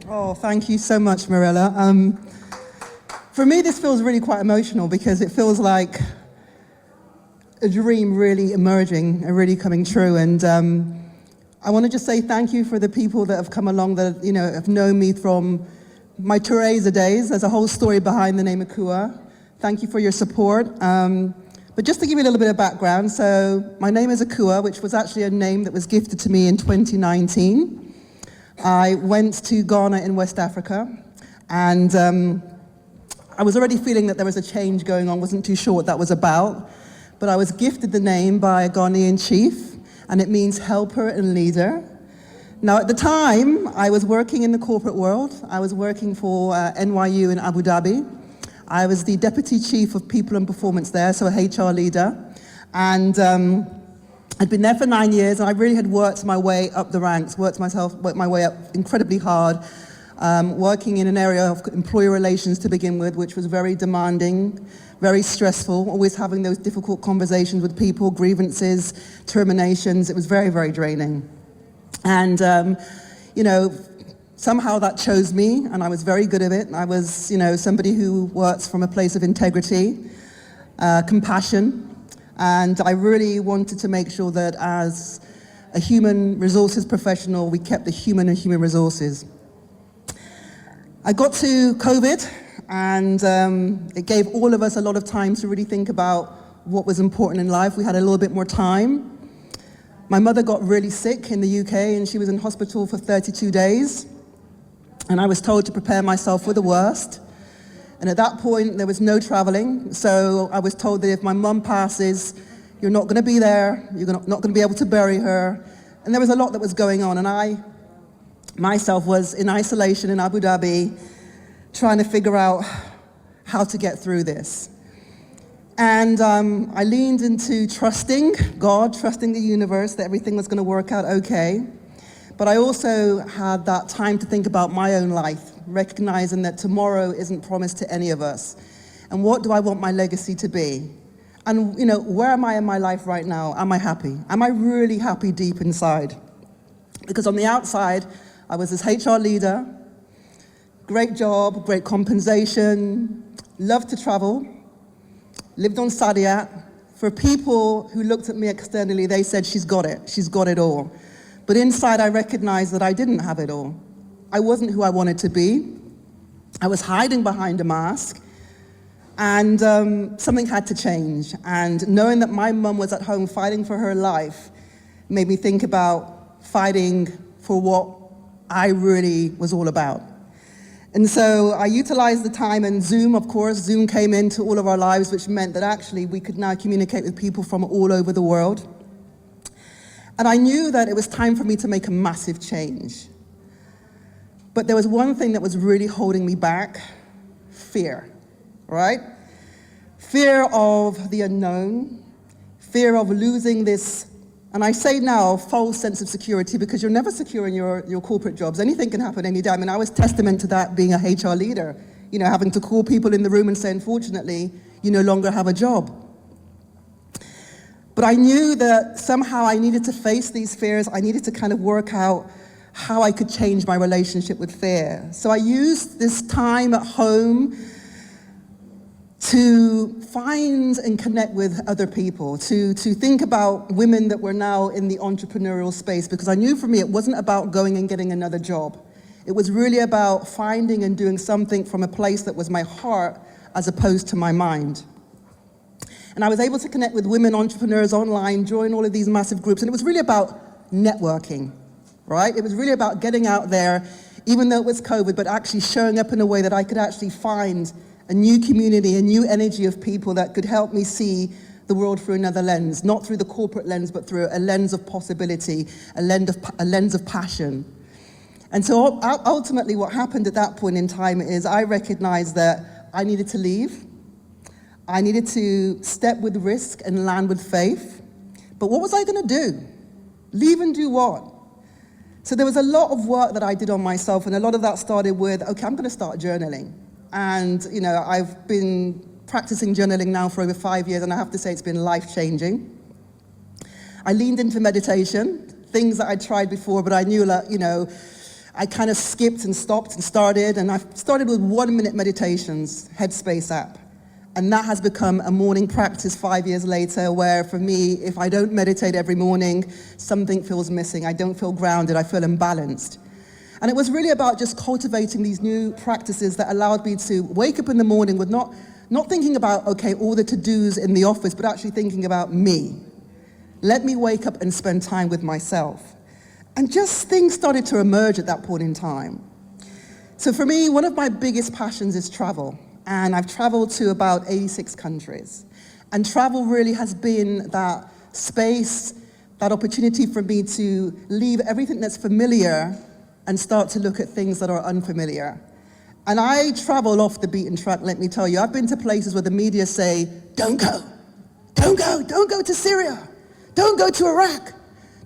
Oh, thank you so much, Marilla. For me, this feels really quite emotional because it feels like a dream really emerging and really coming true. And I want to just say thank you for the people that have come along that have known me from my Teresa days. There's a whole story behind the name Akua. Thank you for your support. But just to give you a little bit of background, so my name is Akua, which was actually a name that was gifted to me in 2019. I went to Ghana in West Africa, and I was already feeling that there was a change going on, wasn't too sure what that was about, but I was gifted the name by a Ghanaian chief, and it means helper and leader. Now, at the time, I was working in the corporate world. I was working for NYU in Abu Dhabi. I was the deputy chief of people and performance there, so a HR leader. And I'd been there for 9 years, and I really had worked my way up the ranks, worked my way up incredibly hard, working in an area of employee relations to begin with, which was very demanding, very stressful, always having those difficult conversations with people, grievances, terminations. It was very, very draining. And, somehow that chose me, and I was very good at it. I was, somebody who works from a place of integrity, compassion, and I really wanted to make sure that as a human resources professional, we kept the human and human resources. I got to COVID, and it gave all of us a lot of time to really think about what was important in life. We had a little bit more time. My mother got really sick in the UK, and she was in hospital for 32 days. And I was told to prepare myself for the worst. And at that point, there was no traveling. So I was told that if my mum passes, you're not going to be there, you're not going to be able to bury her. And there was a lot that was going on. And I, myself, was in isolation in Abu Dhabi, trying to figure out how to get through this. And I leaned into trusting God, trusting the universe, that everything was going to work out okay. But I also had that time to think about my own life, recognizing that tomorrow isn't promised to any of us. And what do I want my legacy to be? And, where am I in my life right now? Am I happy? Am I really happy deep inside? Because on the outside, I was this HR leader, great job, great compensation, loved to travel, lived on Saadiyat. For people who looked at me externally, they said, she's got it all. But inside, I recognized that I didn't have it all. I wasn't who I wanted to be. I was hiding behind a mask, and something had to change. And knowing that my mum was at home fighting for her life made me think about fighting for what I really was all about. And so I utilized the time, and Zoom, of course, Zoom came into all of our lives, which meant that actually we could now communicate with people from all over the world. And I knew that it was time for me to make a massive change. But there was one thing that was really holding me back: fear, right? Fear of the unknown, fear of losing this, and I say now, false sense of security, because you're never secure in your corporate jobs. Anything can happen any time, and I was testament to that being a HR leader, having to call people in the room and say, unfortunately, you no longer have a job. But I knew that somehow I needed to face these fears. I needed to kind of work out how I could change my relationship with fear. So I used this time at home to find and connect with other people, to think about women that were now in the entrepreneurial space, because I knew for me it wasn't about going and getting another job. It was really about finding and doing something from a place that was my heart as opposed to my mind. And I was able to connect with women entrepreneurs online, join all of these massive groups, and it was really about networking, right? It was really about getting out there, even though it was COVID, but actually showing up in a way that I could actually find a new community, a new energy of people that could help me see the world through another lens, not through the corporate lens, but through a lens of possibility, a lens of passion. And so ultimately what happened at that point in time is I recognized that I needed to leave. I needed to step with risk and land with faith. But what was I going to do? Leave and do what? So there was a lot of work that I did on myself, and a lot of that started with, okay, I'm going to start journaling. And, I've been practicing journaling now for over 5 years, and I have to say it's been life-changing. I leaned into meditation, things that I'd tried before, but I knew that, I kind of skipped and stopped and started, and I started with 1-minute meditations, Headspace app. And that has become a morning practice 5 years later, where for me, if I don't meditate every morning, something feels missing. I don't feel grounded, I feel imbalanced. And it was really about just cultivating these new practices that allowed me to wake up in the morning with not thinking about, okay, all the to-dos in the office, but actually thinking about me. Let me wake up and spend time with myself. And just things started to emerge at that point in time. So for me, one of my biggest passions is travel. And I've traveled to about 86 countries. And travel really has been that space, that opportunity for me to leave everything that's familiar and start to look at things that are unfamiliar. And I travel off the beaten track, let me tell you. I've been to places where the media say, don't go, don't go, don't go to Syria, don't go to Iraq,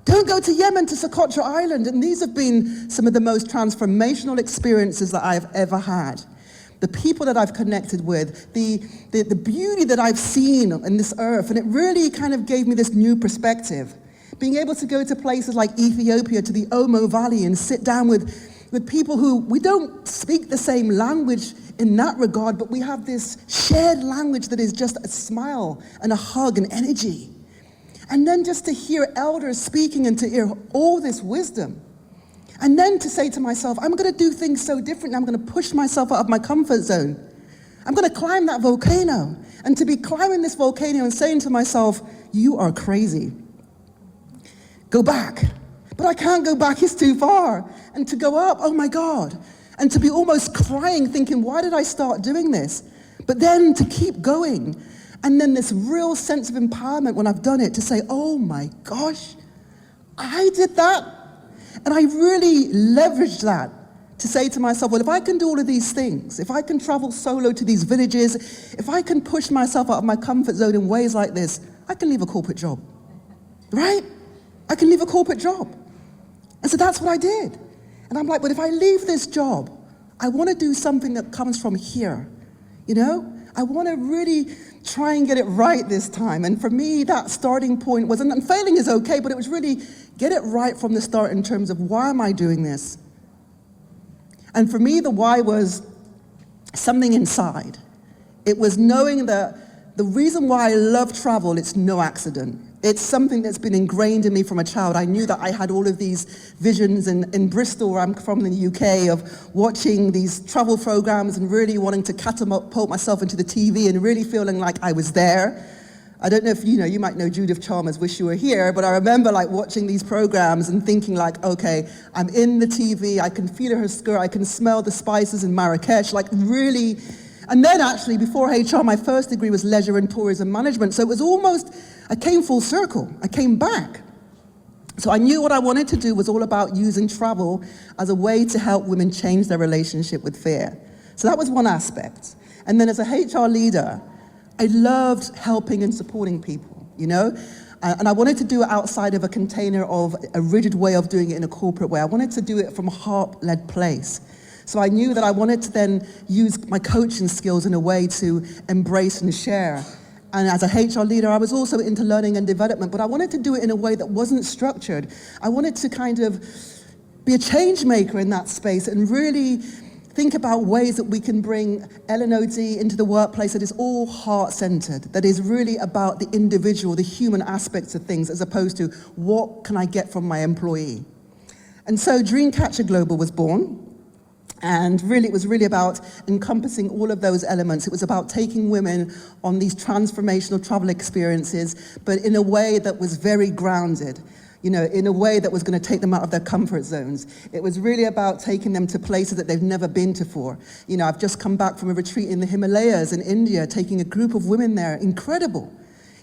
don't go to Yemen, to Socotra Island. And these have been some of the most transformational experiences that I've ever had. The people that I've connected with, the beauty that I've seen in this earth, and it really kind of gave me this new perspective. Being able to go to places like Ethiopia, to the Omo Valley, and sit down with people who, we don't speak the same language in that regard, but we have this shared language that is just a smile and a hug and energy. And then just to hear elders speaking and to hear all this wisdom. And then to say to myself, I'm going to do things so different. I'm going to push myself out of my comfort zone. I'm going to climb that volcano. And to be climbing this volcano and saying to myself, you are crazy. Go back. But I can't go back, it's too far. And to go up, oh my God. And to be almost crying, thinking, why did I start doing this? But then to keep going. And then this real sense of empowerment when I've done it, to say, oh my gosh, I did that. And I really leveraged that to say to myself, well, if I can do all of these things, if I can travel solo to these villages, if I can push myself out of my comfort zone in ways like this, I can leave a corporate job, right? I can leave a corporate job. And so that's what I did. And I'm like, but if I leave this job, I want to do something that comes from here, you know? I want to really try and get it right this time. And for me, that starting point was, and failing is okay, but it was really get it right from the start in terms of why am I doing this? And for me, the why was something inside. It was knowing that the reason why I love travel, it's no accident. It's something that's been ingrained in me from a child. I knew that I had all of these visions in Bristol, where I'm from in the UK, of watching these travel programs and really wanting to catapult myself into the TV and really feeling like I was there. I don't know if you might know Judith Chalmers, Wish You Were Here, but I remember like watching these programs and thinking like, okay, I'm in the TV, I can feel her skirt, I can smell the spices in Marrakesh, like really. And then actually, before HR, my first degree was leisure and tourism management. So it was almost, I came full circle. I came back. So I knew what I wanted to do was all about using travel as a way to help women change their relationship with fear. So that was one aspect. And then as a HR leader, I loved helping and supporting people, you know? And I wanted to do it outside of a container of a rigid way of doing it in a corporate way. I wanted to do it from a heart-led place. So I knew that I wanted to then use my coaching skills in a way to embrace and share. And as a HR leader, I was also into learning and development, but I wanted to do it in a way that wasn't structured. I wanted to kind of be a change maker in that space and really think about ways that we can bring L&OD into the workplace that is all heart-centered, that is really about the individual, the human aspects of things, as opposed to what can I get from my employee. And so Dreamcatcher Global was born. And really, it was really about encompassing all of those elements. It was about taking women on these transformational travel experiences, but in a way that was very grounded, you know, in a way that was going to take them out of their comfort zones. It was really about taking them to places that they've never been to before. You know, I've just come back from a retreat in the Himalayas in India, taking a group of women there, incredible.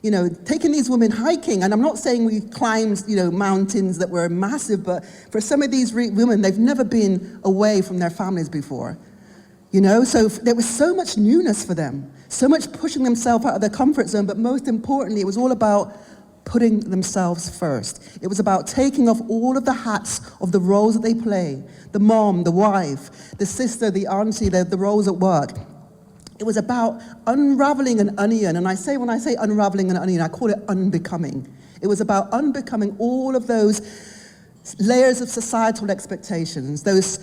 You know, taking these women hiking, and I'm not saying we climbed, you know, mountains that were massive, but for some of these women, they've never been away from their families before. You know, so there was so much newness for them, so much pushing themselves out of their comfort zone, but most importantly, it was all about putting themselves first. It was about taking off all of the hats of the roles that they play, the mom, the wife, the sister, the auntie, the roles at work. It was about unraveling an onion, and when I say unraveling an onion, I call it unbecoming. It was about unbecoming all of those layers of societal expectations, those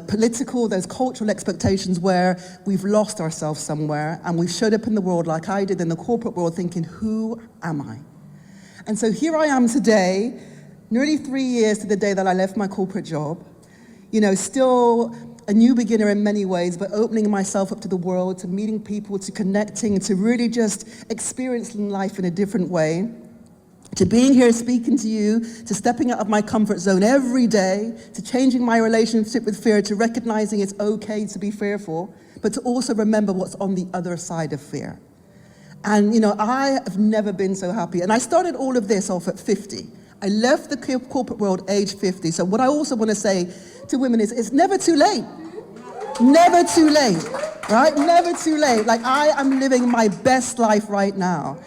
political, those cultural expectations where we've lost ourselves somewhere and we've showed up in the world like I did in the corporate world thinking, who am I? And so here I am today, nearly 3 years to the day that I left my corporate job, still a new beginner in many ways, but opening myself up to the world, to meeting people, to connecting, to really just experiencing life in a different way. To being here speaking to you, to stepping out of my comfort zone every day, to changing my relationship with fear, to recognizing it's okay to be fearful, but to also remember what's on the other side of fear. And I have never been so happy. And I started all of this off at 50. I left the corporate world age 50. So what I also want to say to women is it's never too late. Never too late, right? Never too late. Like I am living my best life right now.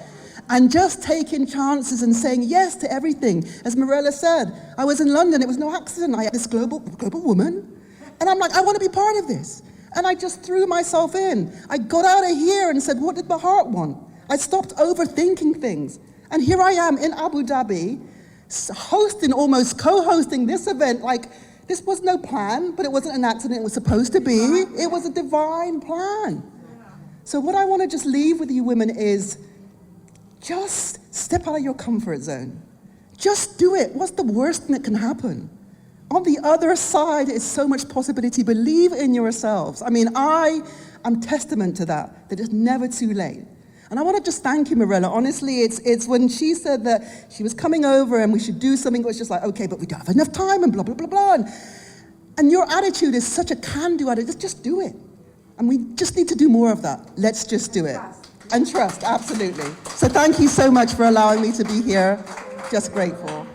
And just taking chances and saying yes to everything. As Mirella said, I was in London, it was no accident. I had this global woman. And I'm like, I want to be part of this. And I just threw myself in. I got out of here and said, what did my heart want? I stopped overthinking things. And here I am in Abu Dhabi, almost co-hosting this event. Like, this was no plan, but it wasn't an accident, it was supposed to be. It was a divine plan. So what I want to just leave with you women is, just step out of your comfort zone. Just do it. What's the worst thing that can happen? On the other side is so much possibility. Believe in yourselves. I mean, I am testament to that it's never too late. And I want to just thank you, Mirella. Honestly, it's when she said that she was coming over and we should do something, it was just like, okay, but we don't have enough time and blah, blah, blah, blah. And your attitude is such a can-do attitude. Just do it. And we just need to do more of that. Let's just do it. And trust, absolutely. So thank you so much for allowing me to be here. Just grateful.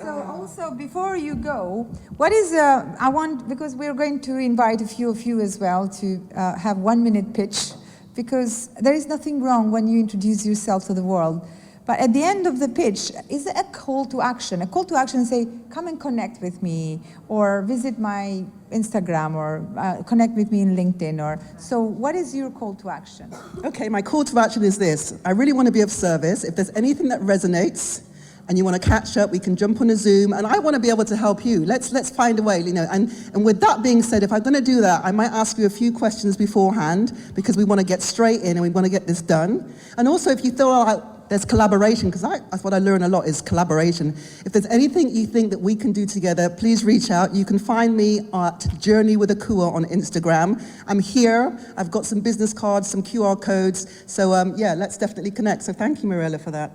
So also, before you go, what is, because we're going to invite a few of you as well to have 1 minute pitch, because there is nothing wrong when you introduce yourself to the world. But at the end of the pitch, is a call to action. A call to action, say, come and connect with me, or visit my Instagram, or connect with me in LinkedIn. So what is your call to action? Okay, my call to action is this. I really want to be of service. If there's anything that resonates, and you want to catch up, we can jump on a Zoom, and I want to be able to help you. Let's find a way, And with that being said, if I'm going to do that, I might ask you a few questions beforehand, because we want to get straight in and we want to get this done. And also, if you feel there's collaboration, because that's what I learn a lot is collaboration. If there's anything you think that we can do together, please reach out. You can find me at Journey with Akua on Instagram. I'm here. I've got some business cards, some QR codes. So yeah, let's definitely connect. So thank you, Mirella, for that.